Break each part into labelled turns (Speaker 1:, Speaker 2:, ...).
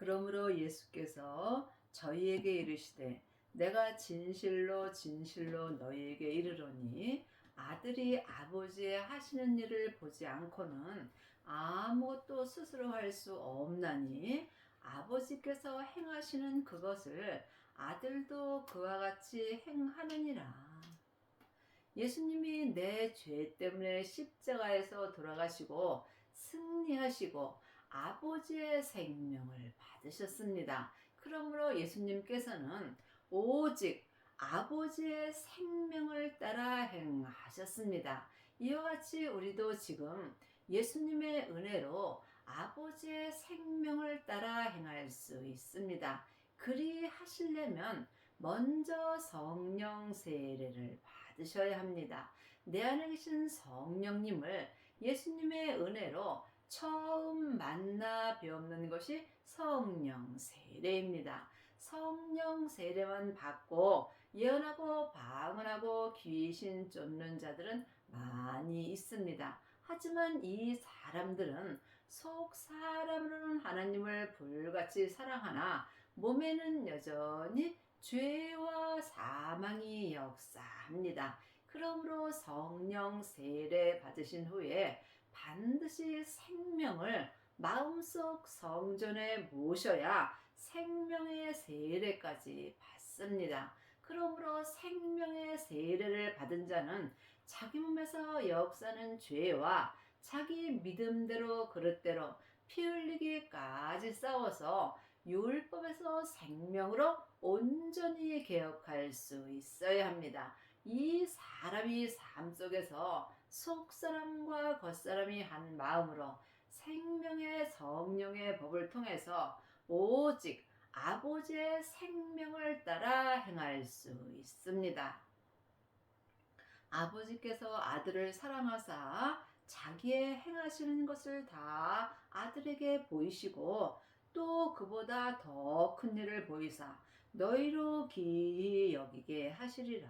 Speaker 1: 그러므로 예수께서 저희에게 이르시되 내가 진실로 진실로 너희에게 이르노니 아들이 아버지의 하시는 일을 보지 않고는 아무것도 스스로 할 수 없나니 아버지께서 행하시는 그것을 아들도 그와 같이 행하느니라. 예수님이 내 죄 때문에 십자가에서 돌아가시고 승리하시고 아버지의 생명을 받으셨습니다. 그러므로 예수님께서는 오직 아버지의 생명을 따라 행하셨습니다. 이와 같이 우리도 지금 예수님의 은혜로 아버지의 생명을 따라 행할 수 있습니다. 그리 하시려면 먼저 성령 세례를 받으셔야 합니다. 내 안에 계신 성령님을 예수님의 은혜로 처음 만나 뵙는 것이 성령 세례입니다. 성령 세례만 받고 예언하고 방언하고 귀신 쫓는 자들은 많이 있습니다. 하지만 이 사람들은 속 사람으로는 하나님을 불같이 사랑하나 몸에는 여전히 죄와 사망이 역사합니다. 그러므로 성령 세례 받으신 후에 반드시 생명을 마음속 성전에 모셔야 생명의 세례까지 받습니다. 그러므로 생명의 세례를 받은 자는 자기 몸에서 역사는 죄와 자기 믿음대로 그릇대로 피 흘리기까지 싸워서 율법에서 생명으로 온전히 개혁할 수 있어야 합니다. 이 사람이 삶 속에서 속사람과 겉사람이 한 마음으로 생명의 성령의 법을 통해서 오직 아버지의 생명을 따라 행할 수 있습니다. 아버지께서 아들을 사랑하사 자기의 행하시는 것을 다 아들에게 보이시고 또 그보다 더 큰 일을 보이사 너희로 기이 여기게 하시리라.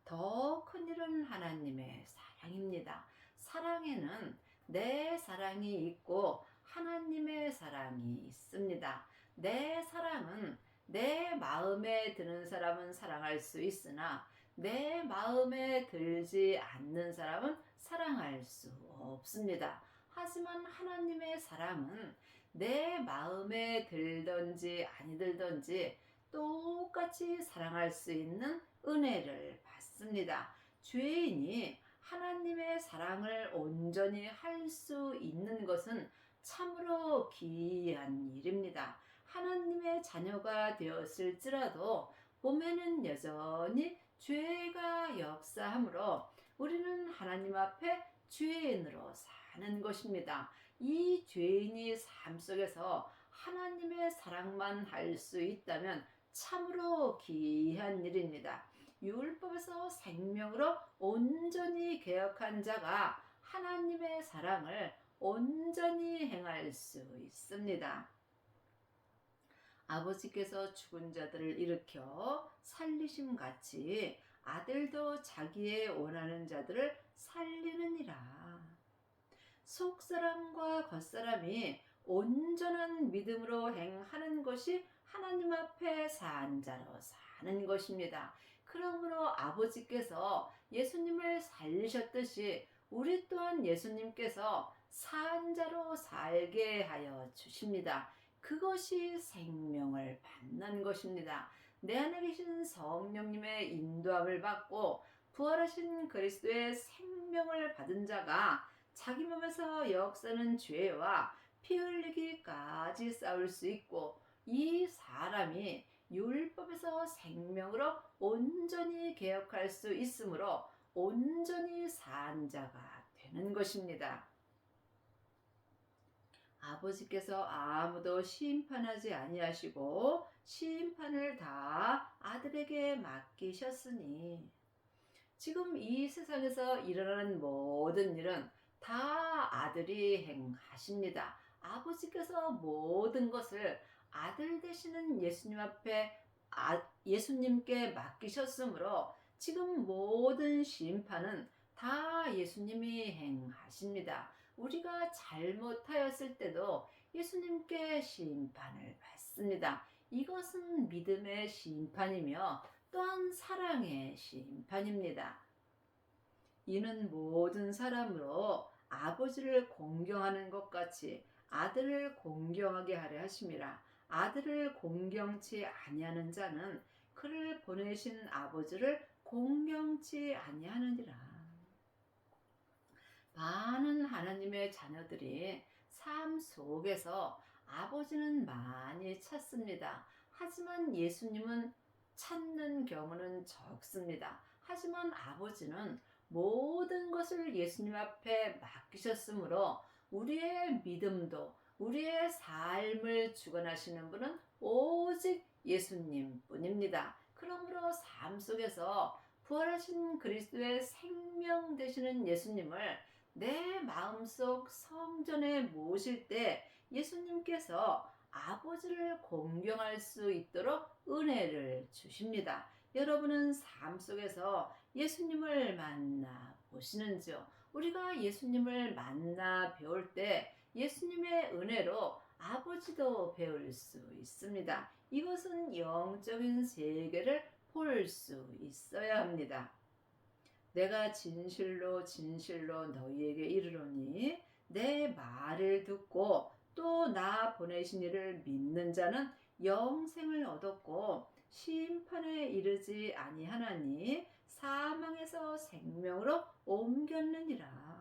Speaker 1: 더 큰 일은 하나님의 사랑입니다. 사랑에는 내 사랑이 있고 하나님의 사랑이 있습니다. 내 사랑은 내 마음에 드는 사람은 사랑할 수 있으나 내 마음에 들지 않는 사람은 사랑할 수 없습니다. 하지만 하나님의 사랑은 내 마음에 들든지 아니 들든지 똑같이 사랑할 수 있는 은혜를 받습니다. 죄인이 하나님의 사랑을 온전히 할 수 있는 것은 참으로 기이한 일입니다. 하나님의 자녀가 되었을지라도 몸에는 여전히 죄가 역사하므로 우리는 하나님 앞에 죄인으로 사는 것입니다. 이 죄인이 삶 속에서 하나님의 사랑만 할 수 있다면 참으로 기이한 일입니다. 율법에서 생명으로 온전히 개혁한 자가 하나님의 사랑을 온전히 행할 수 있습니다. 아버지께서 죽은 자들을 일으켜 살리심 같이 아들도 자기의 원하는 자들을 살리느니라. 속사람과 겉사람이 온전한 믿음으로 행하는 것이 하나님 앞에 산 자로 사는 것입니다. 그러므로 아버지께서 예수님을 살리셨듯이 우리 또한 예수님께서 산 자로 살게 하여 주십니다. 그것이 생명을 받는 것입니다. 내 안에 계신 성령님의 인도함을 받고 부활하신 그리스도의 생명을 받은 자가 자기 몸에서 역사는 죄와 피 흘리기까지 싸울 수 있고 이 사람이 율법에서 생명으로 온전히 개혁할 수 있으므로 온전히 산 자가 되는 것입니다. 아버지께서 아무도 심판하지 아니하시고 심판을 다 아들에게 맡기셨으니 지금 이 세상에서 일어나는 모든 일은 다 아들이 행하십니다. 아버지께서 모든 것을 아들 되시는 예수님 앞에 예수님께 맡기셨으므로 지금 모든 심판은 다 예수님이 행하십니다. 우리가 잘못하였을 때도 예수님께 심판을 받습니다. 이것은 믿음의 심판이며 또한 사랑의 심판입니다. 이는 모든 사람으로 아버지를 공경하는 것 같이 아들을 공경하게 하려 하심이라. 아들을 공경치 아니하는 자는 그를 보내신 아버지를 공경치 아니하느니라. 많은 하나님의 자녀들이 삶 속에서 아버지는 많이 찾습니다. 하지만 예수님은 찾는 경우는 적습니다. 하지만 아버지는 모든 것을 예수님 앞에 맡기셨으므로 우리의 믿음도 우리의 삶을 주관하시는 분은 오직 예수님 뿐입니다. 그러므로 삶 속에서 부활하신 그리스도의 생명 되시는 예수님을 내 마음속 성전에 모실 때 예수님께서 아버지를 공경할 수 있도록 은혜를 주십니다. 여러분은 삶 속에서 예수님을 만나 보시는지요? 우리가 예수님을 만나 배울 때 예수님의 은혜로 아버지도 배울 수 있습니다. 이것은 영적인 세계를 볼 수 있어야 합니다. 내가 진실로 진실로 너희에게 이르노니 내 말을 듣고 또 나 보내신 이를 믿는 자는 영생을 얻었고 심판에 이르지 아니하나니 사망에서 생명으로 옮겼느니라.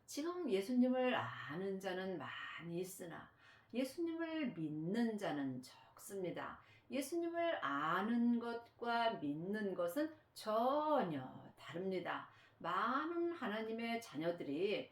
Speaker 1: 지금 예수님을 아는 자는 많이 있으나 예수님을 믿는 자는 적습니다. 예수님을 아는 것과 믿는 것은 전혀 다릅니다. 많은 하나님의 자녀들이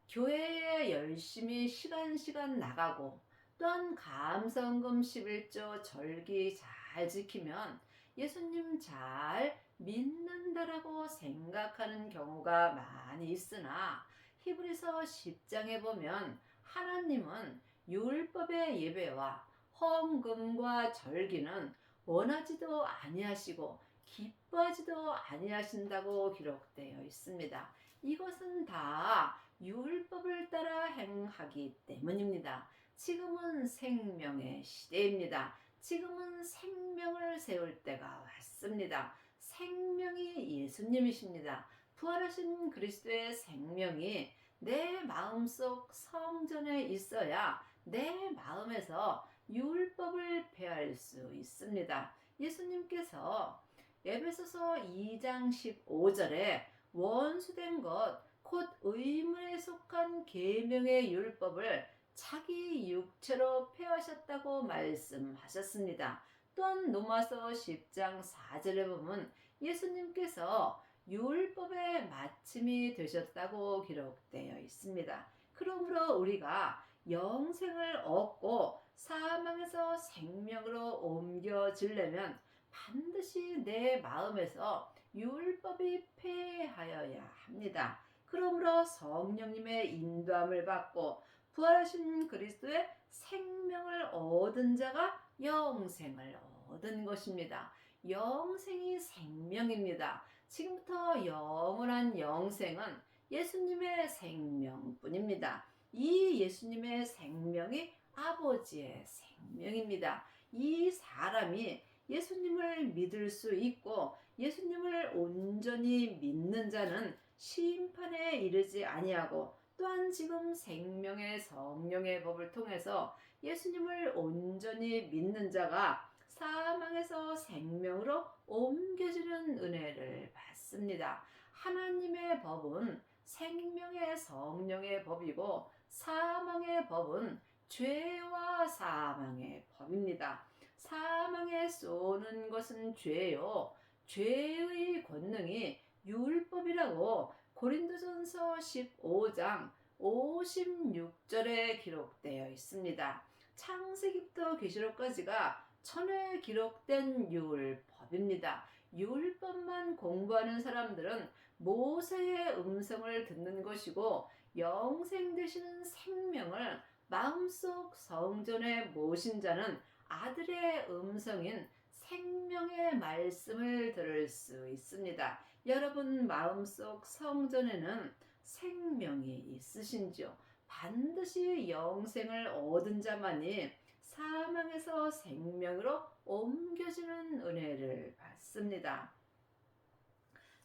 Speaker 1: 교회에 열심히 시간 나가고 또한 감성금 11조 절기 잘 지키면 예수님 잘 믿는다라고 생각하는 경우가 많이 있으나 히브리서 10장에 보면 하나님은 율법의 예배와 헌금과 절기는 원하지도 아니하시고 기뻐하지도 아니하신다고 기록되어 있습니다. 이것은 다 율법을 따라 행하기 때문입니다. 지금은 생명의 시대입니다. 지금은 생명을 세울 때가 왔습니다. 생명이 예수님이십니다. 부활하신 그리스도의 생명이 내 마음속 성전에 있어야 내 마음에서 율법을 폐할 수 있습니다. 예수님께서 에베소서 2장 15절에 원수된 것 곧 의문에 속한 계명의 율법을 자기 육체로 폐하셨다고 말씀하셨습니다. 또한 로마서 10장 4절에 보면 예수님께서 율법의 마침이 되셨다고 기록되어 있습니다. 그러므로 우리가 영생을 얻고 사망에서 생명으로 옮겨지려면 반드시 내 마음에서 율법이 폐하여야 합니다. 그러므로 성령님의 인도함을 받고 부활하신 그리스도의 생명을 얻은 자가 영생을 얻은 것입니다. 영생이 생명입니다. 지금부터 영원한 영생은 예수님의 생명뿐입니다. 이 예수님의 생명이 아버지의 생명입니다. 이 사람이 예수님을 믿을 수 있고 예수님을 온전히 믿는 자는 심판에 이르지 아니하고 또한 지금 생명의 성령의 법을 통해서 예수님을 온전히 믿는 자가 사망에서 생명으로 옮겨지는 은혜를 받습니다. 하나님의 법은 생명의 성령의 법이고 사망의 법은 죄와 사망의 법입니다. 사망에 쏘는 것은 죄요. 죄의 권능이 율법이라고 고린도전서 15장 56절에 기록되어 있습니다. 창세기부터 계시록까지가 천에 기록된 율법입니다. 율법만 공부하는 사람들은 모세의 음성을 듣는 것이고 영생 되시는 생명을 마음속 성전에 모신 자는 아들의 음성인 생명의 말씀을 들을 수 있습니다. 여러분 마음속 성전에는 생명이 있으신지요? 반드시 영생을 얻은 자만이 사망에서 생명으로 옮겨지는 은혜를 받습니다.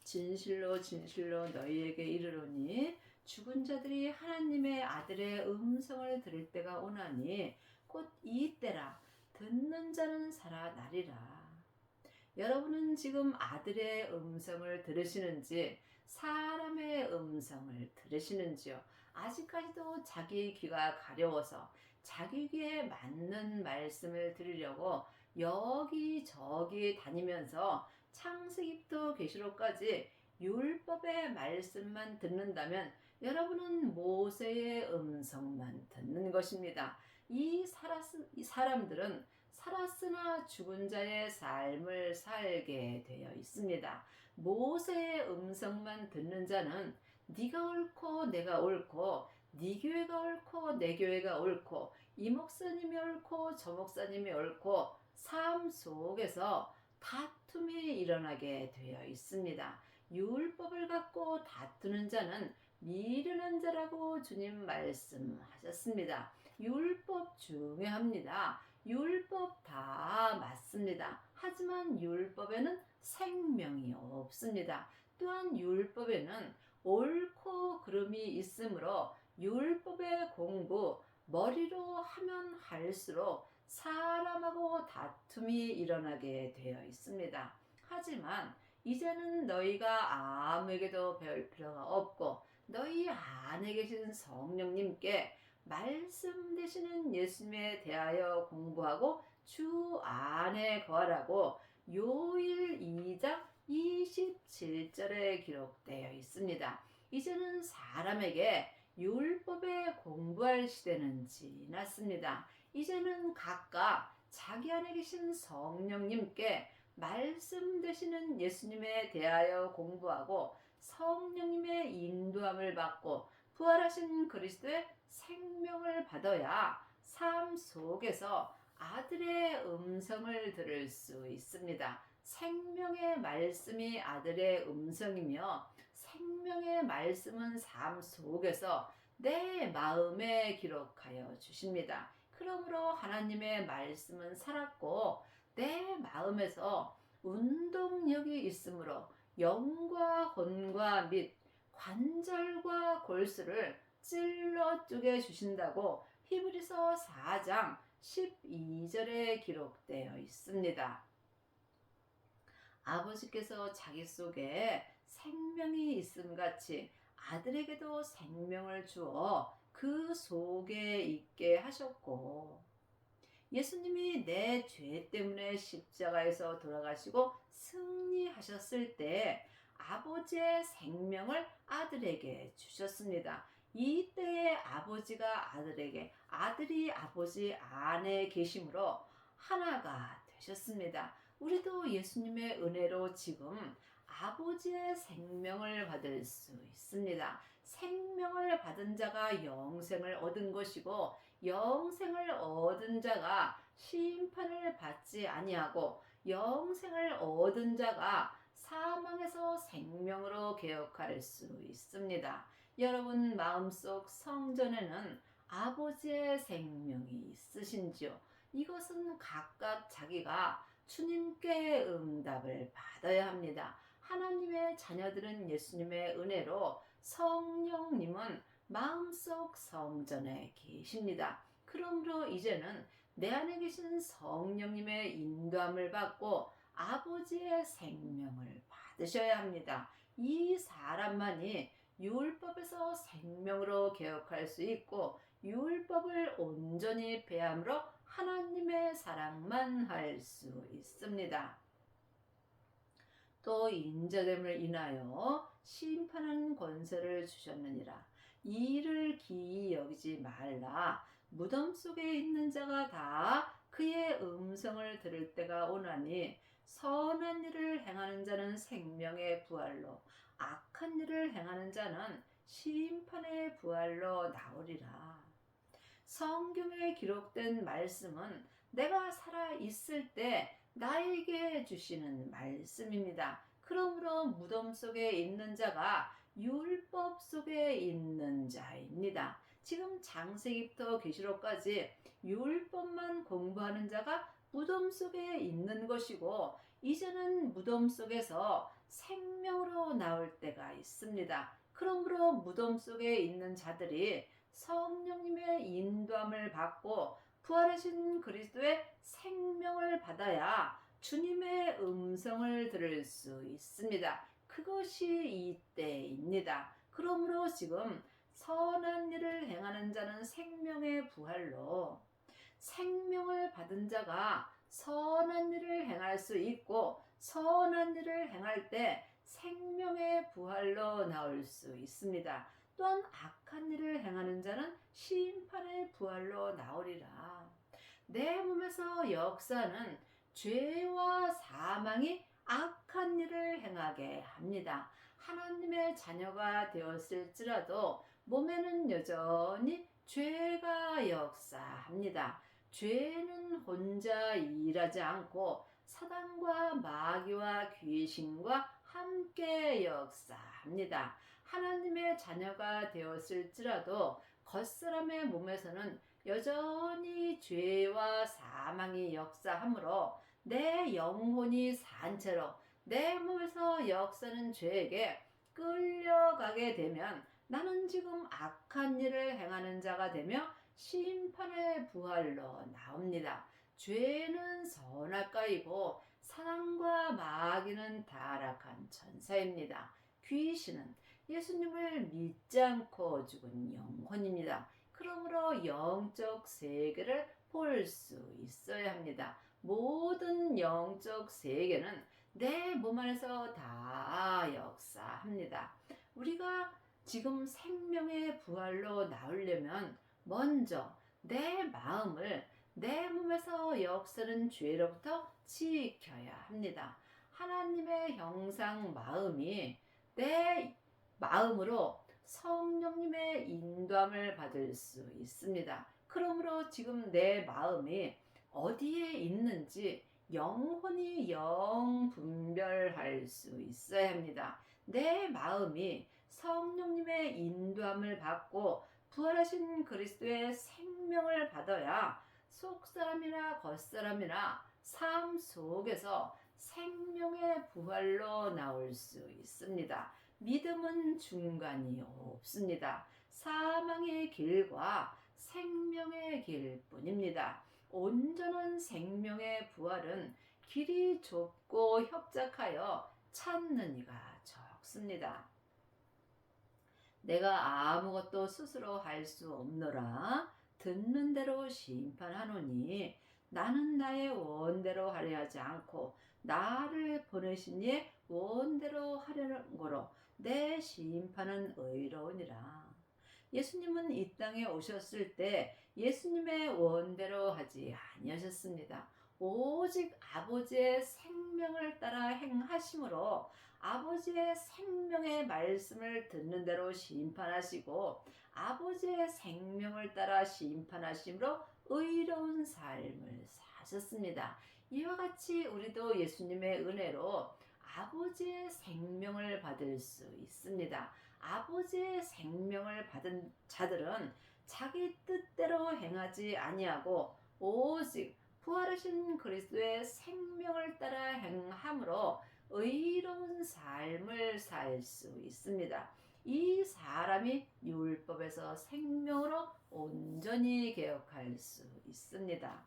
Speaker 1: 진실로 진실로 너희에게 이르노니 죽은 자들이 하나님의 아들의 음성을 들을 때가 오나니 곧 이 때라. 듣는 자는 살아나리라. 여러분은 지금 아들의 음성을 들으시는지 사람의 음성을 들으시는지요? 아직까지도 자기 귀가 가려워서 자기 귀에 맞는 말씀을 들으려고 여기저기 다니면서 창세기부터 계시록까지 율법의 말씀만 듣는다면 여러분은 모세의 음성만 듣는 것입니다. 이 사람들은 살았으나 죽은 자의 삶을 살게 되어 있습니다. 모세의 음성만 듣는 자는 네가 옳고 내가 옳고 네 교회가 옳고 내 교회가 옳고 이 목사님이 옳고 저 목사님이 옳고 삶 속에서 다툼이 일어나게 되어 있습니다. 율법을 갖고 다투는 자는 미련한 자라고 주님 말씀하셨습니다. 율법 중요합니다. 율법 다 맞습니다. 하지만 율법에는 생명이 없습니다. 또한 율법에는 옳고 그름이 있으므로 율법의 공부 머리로 하면 할수록 사람하고 다툼이 일어나게 되어 있습니다. 하지만 이제는 너희가 아무에게도 배울 필요가 없고 너희 안에 계신 성령님께 말씀 되시는 예수님에 대하여 공부하고 주 안에 거하라고 요일 2장 27절에 기록되어 있습니다. 이제는 사람에게 율법에 공부할 시대는 지났습니다. 이제는 각각 자기 안에 계신 성령님께 말씀 되시는 예수님에 대하여 공부하고 성령님의 인도함을 받고 부활하신 그리스도의 생명을 받아야 삶 속에서 아들의 음성을 들을 수 있습니다. 생명의 말씀이 아들의 음성이며 생명의 말씀은 삶 속에서 내 마음에 기록하여 주십니다. 그러므로 하나님의 말씀은 살았고 내 마음에서 운동력이 있으므로 영과 혼과 및 관절과 골수를 찔러 쪼개 주신다고 히브리서 4장 12절에 기록되어 있습니다. 아버지께서 자기 속에 생명이 있음 같이 아들에게도 생명을 주어 그 속에 있게 하셨고 예수님이 내 죄 때문에 십자가에서 돌아가시고 승리하셨을 때 아버지의 생명을 아들에게 주셨습니다. 이때에 아버지가 아들에게 아들이 아버지 안에 계심으로 하나가 되셨습니다. 우리도 예수님의 은혜로 지금 아버지의 생명을 받을 수 있습니다. 생명을 받은 자가 영생을 얻은 것이고 영생을 얻은 자가 심판을 받지 아니하고 영생을 얻은 자가 사망에서 생명으로 개혁할 수 있습니다. 여러분 마음속 성전에는 아버지의 생명이 있으신지요? 이것은 각각 자기가 주님께 응답을 받아야 합니다. 하나님의 자녀들은 예수님의 은혜로 성령님은 마음속 성전에 계십니다. 그러므로 이제는 내 안에 계신 성령님의 인도함을 받고 아버지의 생명을 받으셔야 합니다. 이 사람만이 율법에서 생명으로 개혁할 수 있고 율법을 온전히 배함으로 하나님의 사랑만 할 수 있습니다. 또 인자됨을 인하여 심판하는 권세를 주셨느니라. 이를 기이 여기지 말라. 무덤 속에 있는 자가 다 그의 음성을 들을 때가 오나니 선한 일을 행하는 자는 생명의 부활로 악한 일을 행하는 자는 심판의 부활로 나오리라. 성경에 기록된 말씀은 내가 살아 있을 때 나에게 주시는 말씀입니다. 그러므로 무덤 속에 있는 자가 율법 속에 있는 자입니다. 지금 창세기부터 계시록까지 율법만 공부하는 자가 무덤 속에 있는 것이고, 이제는 무덤 속에서 생명으로 나올 때가 있습니다. 그러므로 무덤 속에 있는 자들이 성령님의 인도함을 받고 부활하신 그리스도의 생명을 받아야 주님의 음성을 들을 수 있습니다. 그것이 이때입니다. 그러므로 지금 선한 일을 행하는 자는 생명의 부활로, 생명을 받은 자가 선한 일을 행할 수 있고, 선한 일을 행할 때 생명의 부활로 나올 수 있습니다. 또한 악한 일을 행하는 자는 심판의 부활로 나오리라. 내 몸에서 역사는 죄와 사망이 악한 일을 행하게 합니다. 하나님의 자녀가 되었을지라도 몸에는 여전히 죄가 역사합니다. 죄는 혼자 일하지 않고 사단과 마귀와 귀신과 함께 역사합니다. 하나님의 자녀가 되었을지라도 겉사람의 몸에서는 여전히 죄와 사망이 역사하므로 내 영혼이 산 채로 내 몸에서 역사는 죄에게 끌려가게 되면 나는 지금 악한 일을 행하는 자가 되며 심판의 부활로 나옵니다. 죄는 선악과이고 사단과 마귀는 타락한 천사입니다. 귀신은 예수님을 믿지 않고 죽은 영혼입니다. 그러므로 영적 세계를 볼 수 있어야 합니다. 모든 영적 세계는 내 몸 안에서 다 역사합니다. 우리가 지금 생명의 부활로 나오려면 먼저 내 마음을 내 몸에서 역사는 죄로부터 지켜야 합니다. 하나님의 형상 마음이 내 마음으로 성령님의 인도함을 받을 수 있습니다. 그러므로 지금 내 마음이 어디에 있는지 영혼이 영 분별할 수 있어야 합니다. 내 마음이 성령님의 인도함을 받고 부활하신 그리스도의 생명을 받아야 속사람이나 겉사람이나 삶 속에서 생명의 부활로 나올 수 있습니다. 믿음은 중간이 없습니다. 사망의 길과 생명의 길뿐입니다. 온전한 생명의 부활은 길이 좁고 협착하여 찾는 이가 적습니다. 내가 아무것도 스스로 할 수 없노라. 듣는 대로 심판하노니 나는 나의 원대로 하려 하지 않고 나를 보내신 이의 원대로 하려는 거로 내 심판은 의로우니라. 예수님은 이 땅에 오셨을 때 예수님의 원대로 하지 아니하셨습니다. 오직 아버지의 생명을 따라 행하심으로 아버지의 생명의 말씀을 듣는 대로 심판하시고 아버지의 생명을 따라 심판하심으로 의로운 삶을 사셨습니다. 이와 같이 우리도 예수님의 은혜로 아버지의 생명을 받을 수 있습니다. 아버지의 생명을 받은 자들은 자기 뜻대로 행하지 아니하고 오직 부활하신 그리스도의 생명을 따라 행함으로 의로운 삶을 살 수 있습니다. 이 사람이 율법에서 생명으로 온전히 개혁할 수 있습니다.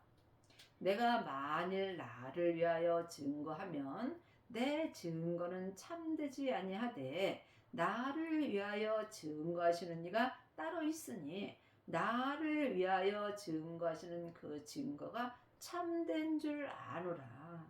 Speaker 1: 내가 만일 나를 위하여 증거하면 내 증거는 참되지 아니하되 나를 위하여 증거하시는 이가 따로 있으니 나를 위하여 증거하시는 그 증거가 참된 줄 아노라.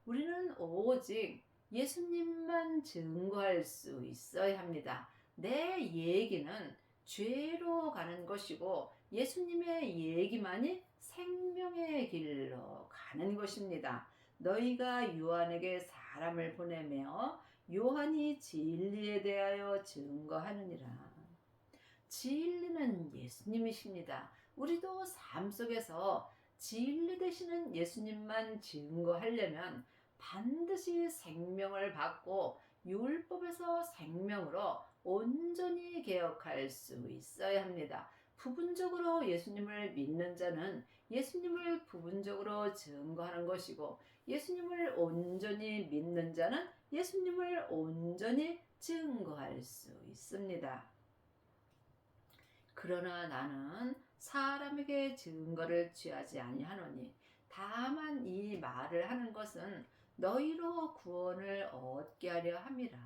Speaker 1: 우리는 오직 예수님만 증거할 수 있어야 합니다. 내 얘기는 죄로 가는 것이고 예수님의 얘기만이 생명의 길로 가는 것입니다. 너희가 요한에게 사람을 보내며 요한이 진리에 대하여 증거하느니라. 진리는 예수님이십니다. 우리도 삶 속에서 진리 되시는 예수님만 증거하려면 반드시 생명을 받고 율법에서 생명으로 온전히 개혁할 수 있어야 합니다. 부분적으로 예수님을 믿는 자는 예수님을 부분적으로 증거하는 것이고, 예수님을 온전히 믿는 자는 예수님을 온전히 증거할 수 있습니다. 그러나 나는 사람에게 증거를 취하지 아니하노니 다만 이 말을 하는 것은 너희로 구원을 얻게 하려 함이라.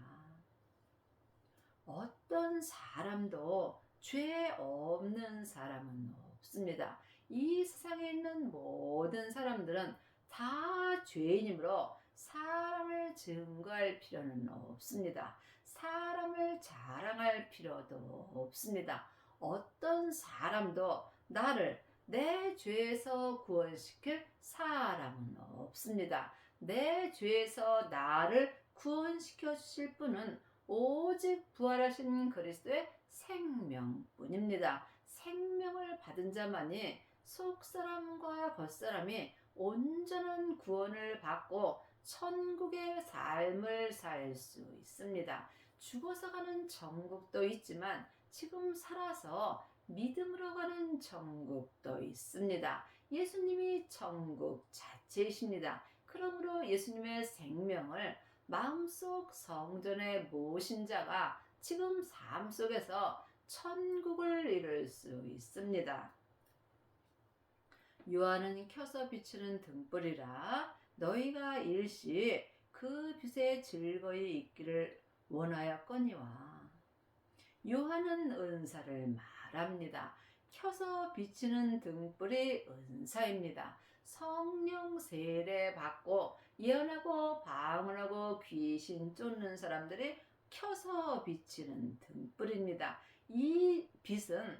Speaker 1: 어떤 사람도 죄 없는 사람은 없습니다. 이 세상에 있는 모든 사람들은 다 죄인이므로 사람을 증거할 필요는 없습니다. 사람을 자랑할 필요도 없습니다. 어떤 사람도 나를 내 죄에서 구원시킬 사람은 없습니다. 내 죄에서 나를 구원시켜 주실 분은 오직 부활하신 그리스도의 생명뿐입니다. 생명을 받은 자만이 속사람과 겉사람이 온전한 구원을 받고 천국의 삶을 살 수 있습니다. 죽어서 가는 천국도 있지만 지금 살아서 믿음으로 가는 천국도 있습니다. 예수님이 천국 자체이십니다. 그러므로 예수님의 생명을 마음속 성전에 모신 자가 지금 삶 속에서 천국을 이룰 수 있습니다. 요한은 켜서 비추는 등불이라 너희가 일시 그 빛에 즐거이 있기를 원하였거니와. 요한은 은사를 말합니다. 켜서 비치는 등불이 은사입니다. 성령 세례 받고 예언하고 방언하고 귀신 쫓는 사람들이 켜서 비치는 등불입니다. 이 빛은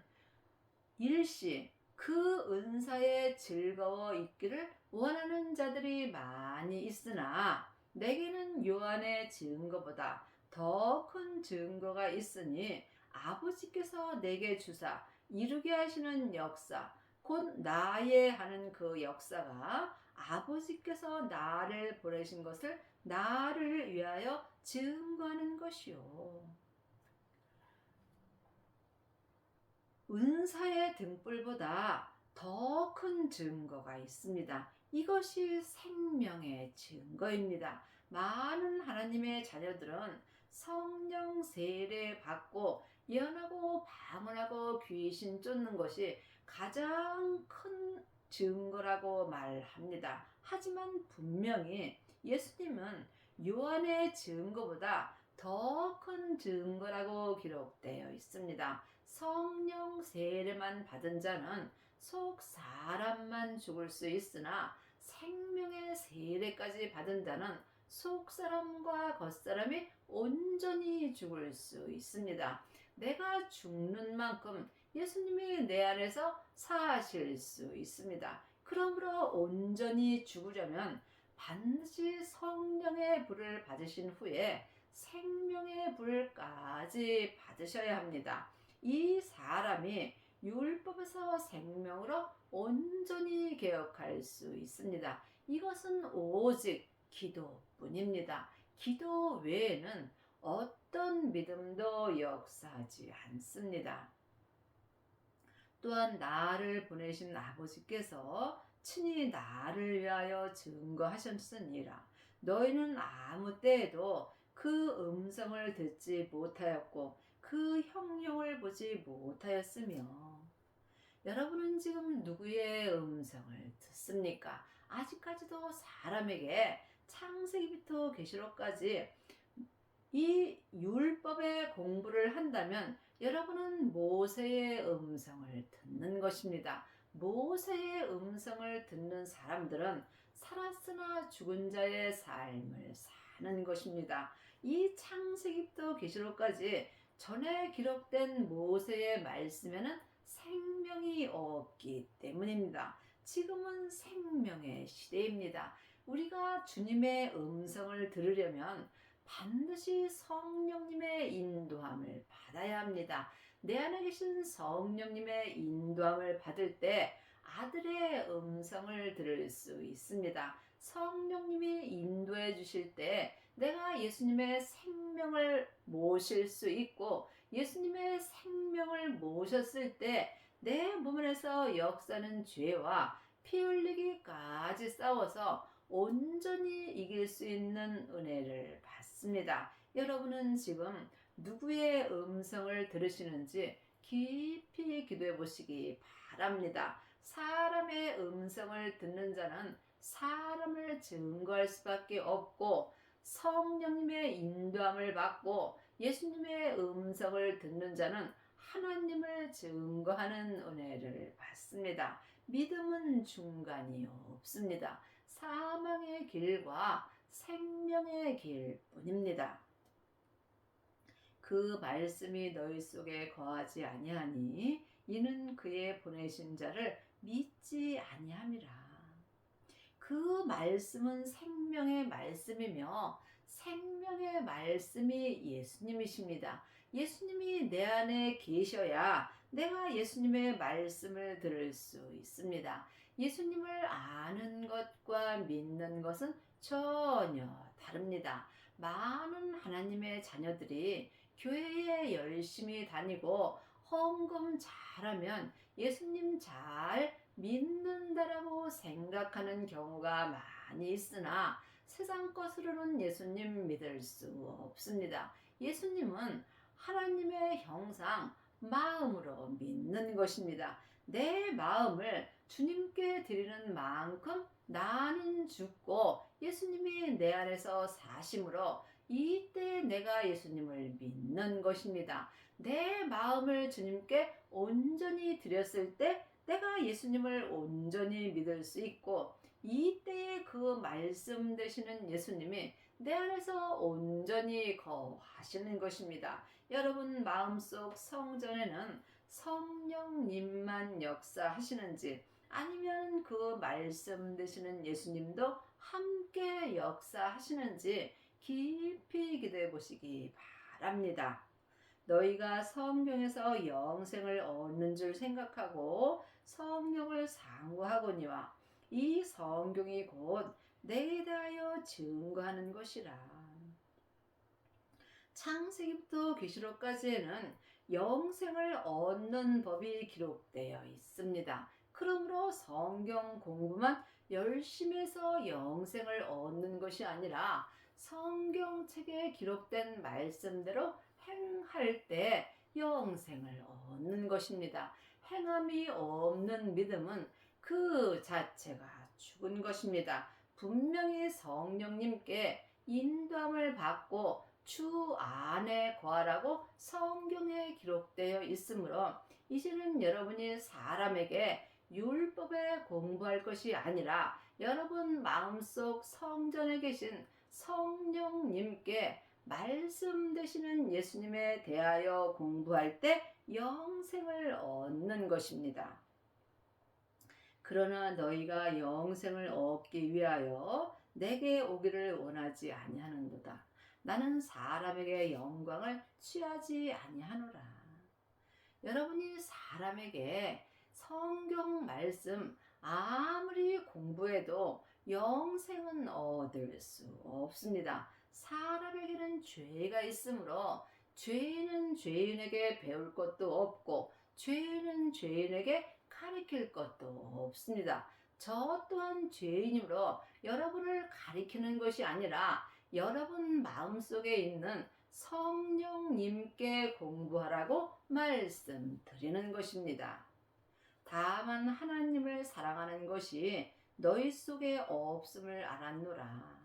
Speaker 1: 일시 그 은사에 즐거워 있기를 원하는 자들이 많이 있으나 내게는 요한의 증거보다 더 큰 증거가 있으니 아버지께서 내게 주사 이루게 하시는 역사, 곧 나의 하는 그 역사가 아버지께서 나를 보내신 것을 나를 위하여 증거하는 것이요. 은사의 등불보다 더 큰 증거가 있습니다. 이것이 생명의 증거입니다. 많은 하나님의 자녀들은 성령 세례 받고 예언하고 방언하고 귀신 쫓는 것이 가장 큰 증거라고 말합니다. 하지만 분명히 예수님은 요한의 증거보다 더 큰 증거라고 기록되어 있습니다. 성령 세례만 받은 자는 속 사람만 죽을 수 있으나 생명의 세례까지 받은 자는 속 사람과 겉 사람이 온전히 죽을 수 있습니다. 내가 죽는 만큼 예수님이 내 안에서 사실 수 있습니다. 그러므로 온전히 죽으려면 반드시 성령의 불을 받으신 후에 생명의 불까지 받으셔야 합니다. 이 사람이 율법에서 생명으로 온전히 개혁할 수 있습니다. 이것은 오직 기도뿐입니다. 기도 외에는 어떤 믿음도 역사하지 않습니다. 또한 나를 보내신 아버지께서 친히 나를 위하여 증거하셨으니라. 너희는 아무 때에도 그 음성을 듣지 못하였고 그 형용을 보지 못하였으며. 여러분은 지금 누구의 음성을 듣습니까? 아직까지도 사람에게 창세기부터 계시록까지 이 율법의 공부를 한다면 여러분은 모세의 음성을 듣는 것입니다. 모세의 음성을 듣는 사람들은 살았으나 죽은 자의 삶을 사는 것입니다. 이 창세기부터 계시록까지 전에 기록된 모세의 말씀에는 생명이 없기 때문입니다. 지금은 생명의 시대입니다. 우리가 주님의 음성을 들으려면 반드시 성령님의 인도함을 받아야 합니다. 내 안에 계신 성령님의 인도함을 받을 때 아들의 음성을 들을 수 있습니다. 성령님이 인도해 주실 때 내가 예수님의 생명을 모실 수 있고, 예수님의 생명을 모셨을 때 내 몸 안에서 역사는 죄와 피 흘리기까지 싸워서 온전히 이길 수 있는 은혜를 받습니다. 여러분은 지금 누구의 음성을 들으시는지 깊이 기도해 보시기 바랍니다. 사람의 음성을 듣는 자는 사람을 증거할 수밖에 없고, 성령님의 인도함을 받고 예수님의 음성을 듣는 자는 하나님을 증거하는 은혜를 받습니다. 믿음은 중간이 없습니다. 사망의 길과 생명의 길뿐입니다. 그 말씀이 너희 속에 거하지 아니하니 이는 그의 보내신 자를 믿지 아니함이라. 그 말씀은 생명의 말씀이며 생명의 말씀이 예수님이십니다. 예수님이 내 안에 계셔야 내가 예수님의 말씀을 들을 수 있습니다. 예수님을 아는 것과 믿는 것은 전혀 다릅니다. 많은 하나님의 자녀들이 교회에 열심히 다니고 헌금 잘하면 예수님 잘 믿는다라고 생각하는 경우가 많이 있으나 세상 것으로는 예수님 믿을 수 없습니다. 예수님은 하나님의 형상, 마음으로 믿는 것입니다. 내 마음을 주님께 드리는 만큼 나는 죽고 예수님이 내 안에서 사심으로 이때 내가 예수님을 믿는 것입니다. 내 마음을 주님께 온전히 드렸을 때 내가 예수님을 온전히 믿을 수 있고, 이때에 그 말씀 되시는 예수님이 내 안에서 온전히 거하시는 것입니다. 여러분 마음속 성전에는 성령님만 역사하시는지, 아니면 그 말씀 되시는 예수님도 함께 역사하시는지 깊이 기도해 보시기 바랍니다. 너희가 성경에서 영생을 얻는 줄 생각하고 성령을 상고하거니와 이 성경이 곧 내게 대하여 증거하는 것이라. 창세기부터 계시록까지에는 영생을 얻는 법이 기록되어 있습니다. 그러므로 성경 공부만 열심히 해서 영생을 얻는 것이 아니라 성경책에 기록된 말씀대로 행할 때 영생을 얻는 것입니다. 행함이 없는 믿음은 그 자체가 죽은 것입니다. 분명히 성령님께 인도함을 받고 주 안에 거하라고 성경에 기록되어 있으므로 이제는 여러분이 사람에게 율법에 공부할 것이 아니라 여러분 마음속 성전에 계신 성령님께 말씀 되시는 예수님에 대하여 공부할 때 영생을 얻는 것입니다. 그러나 너희가 영생을 얻기 위하여 내게 오기를 원하지 아니하는도다. 나는 사람에게 영광을 취하지 아니하노라. 여러분이 사람에게 성경 말씀 아무리 공부해도 영생은 얻을 수 없습니다. 사람에게는 죄가 있으므로 죄인은 죄인에게 배울 것도 없고 죄인은 죄인에게 가르칠 것도 없습니다. 저 또한 죄인이므로 여러분을 가르치는 것이 아니라 여러분 마음속에 있는 성령님께 공부하라고 말씀드리는 것입니다. 다만 하나님을 사랑하는 것이 너희 속에 없음을 알았노라.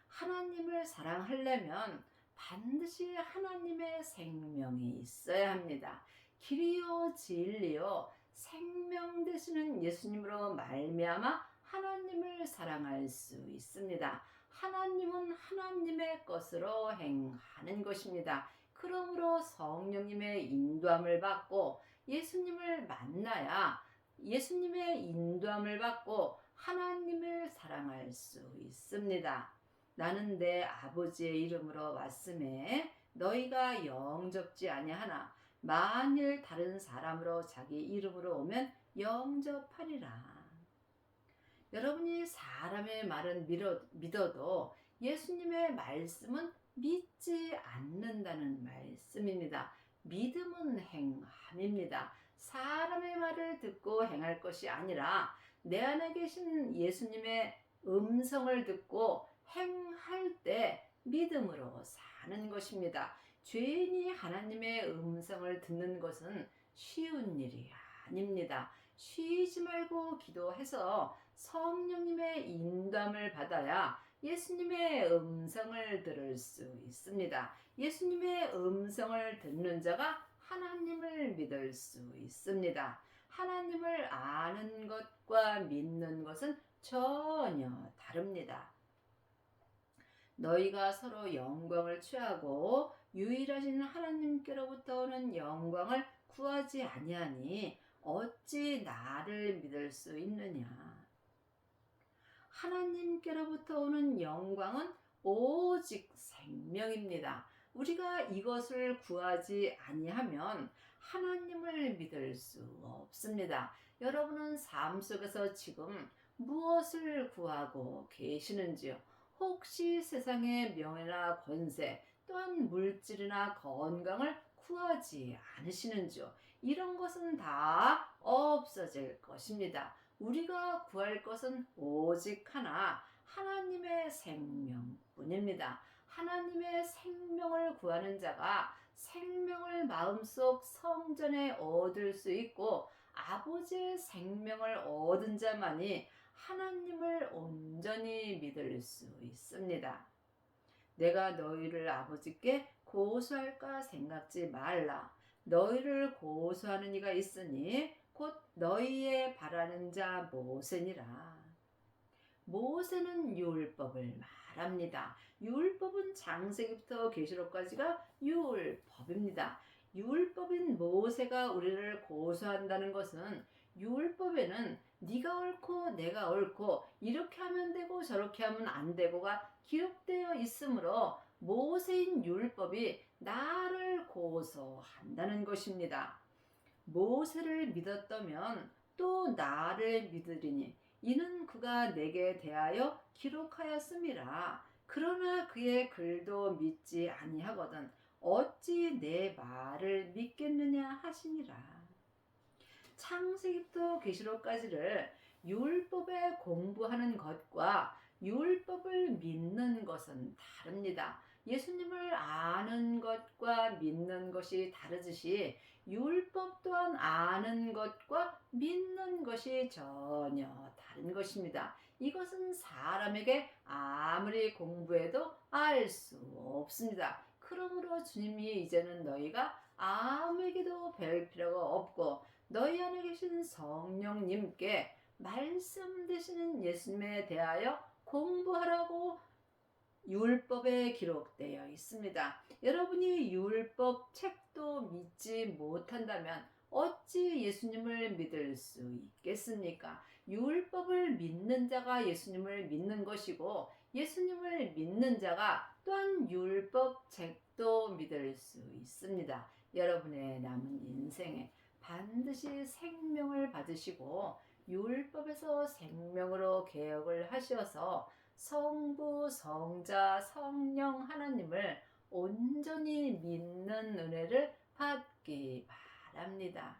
Speaker 1: 하나님을 사랑하려면 반드시 하나님의 생명이 있어야 합니다. 길이요 진리요 생명 되시는 예수님으로 말미암아 하나님을 사랑할 수 있습니다. 하나님은 하나님의 것으로 행하는 것입니다. 그러므로 성령님의 인도함을 받고 예수님을 만나야 예수님의 인도함을 받고 하나님을 사랑할 수 있습니다. 나는 내 아버지의 이름으로 왔음에 너희가 영접지 아니하나 만일 다른 사람으로 자기 이름으로 오면 영접하리라. 여러분이 사람의 말은 믿어도 예수님의 말씀은 믿지 않는다는 말씀입니다. 믿음은 행함입니다. 사람의 말을 듣고 행할 것이 아니라 내 안에 계신 예수님의 음성을 듣고 행할 때 믿음으로 사는 것입니다. 죄인이 하나님의 음성을 듣는 것은 쉬운 일이 아닙니다. 쉬지 말고 기도해서 성령님의 인도함을 받아야 예수님의 음성을 들을 수 있습니다. 예수님의 음성을 듣는 자가 하나님을 믿을 수 있습니다. 하나님을 아는 것과 믿는 것은 전혀 다릅니다. 너희가 서로 영광을 취하고 유일하신 하나님께로부터 오는 영광을 구하지 아니하니 어찌 나를 믿을 수 있느냐. 하나님께로부터 오는 영광은 오직 생명입니다. 우리가 이것을 구하지 아니하면 하나님을 믿을 수 없습니다. 여러분은 삶 속에서 지금 무엇을 구하고 계시는지요? 혹시 세상의 명예나 권세, 또한 물질이나 건강을 구하지 않으시는지요? 이런 것은 다 없어질 것입니다. 우리가 구할 것은 오직 하나, 하나님의 생명뿐입니다. 하나님의 생명을 구하는 자가 생명을 마음속 성전에 얻을 수 있고 아버지의 생명을 얻은 자만이 하나님을 온전히 믿을 수 있습니다. 내가 너희를 아버지께 고소할까 생각지 말라. 너희를 고소하는 이가 있으니 곧 너희의 바라는 자 모세니라. 모세는 율법을 말합니다. 율법은 창세기부터 계시록까지가 율법입니다. 율법인 모세가 우리를 고소한다는 것은 율법에는 네가 옳고 내가 옳고 이렇게 하면 되고 저렇게 하면 안 되고가 기록되어 있으므로 모세인 율법이 나를 고소한다는 것입니다. 모세를 믿었다면 또 나를 믿으리니 이는 그가 내게 대하여 기록하였음이라. 그러나 그의 글도 믿지 아니하거든 어찌 내 말을 믿겠느냐 하시니라. 창세기부터 계시록까지를 율법에 공부하는 것과 율법을 믿는 것은 다릅니다. 예수님을 아는 것과 믿는 것이 다르듯이 율법 또한 아는 것과 믿는 것이 전혀 다른 것입니다. 이것은 사람에게 아무리 공부해도 알 수 없습니다. 그러므로 주님이 이제는 너희가 아무에게도 배울 필요가 없고 너희 안에 계신 성령님께 말씀 되시는 예수님에 대하여 공부하라고 율법에 기록되어 있습니다. 여러분이 율법 책도 믿지 못한다면 어찌 예수님을 믿을 수 있겠습니까? 율법을 믿는 자가 예수님을 믿는 것이고 예수님을 믿는 자가 또한 율법 책도 믿을 수 있습니다. 여러분의 남은 인생에 반드시 생명을 받으시고 율법에서 생명으로 개혁을 하셔서 성부, 성자, 성령 하나님을 온전히 믿는 은혜를 받기 바랍니다.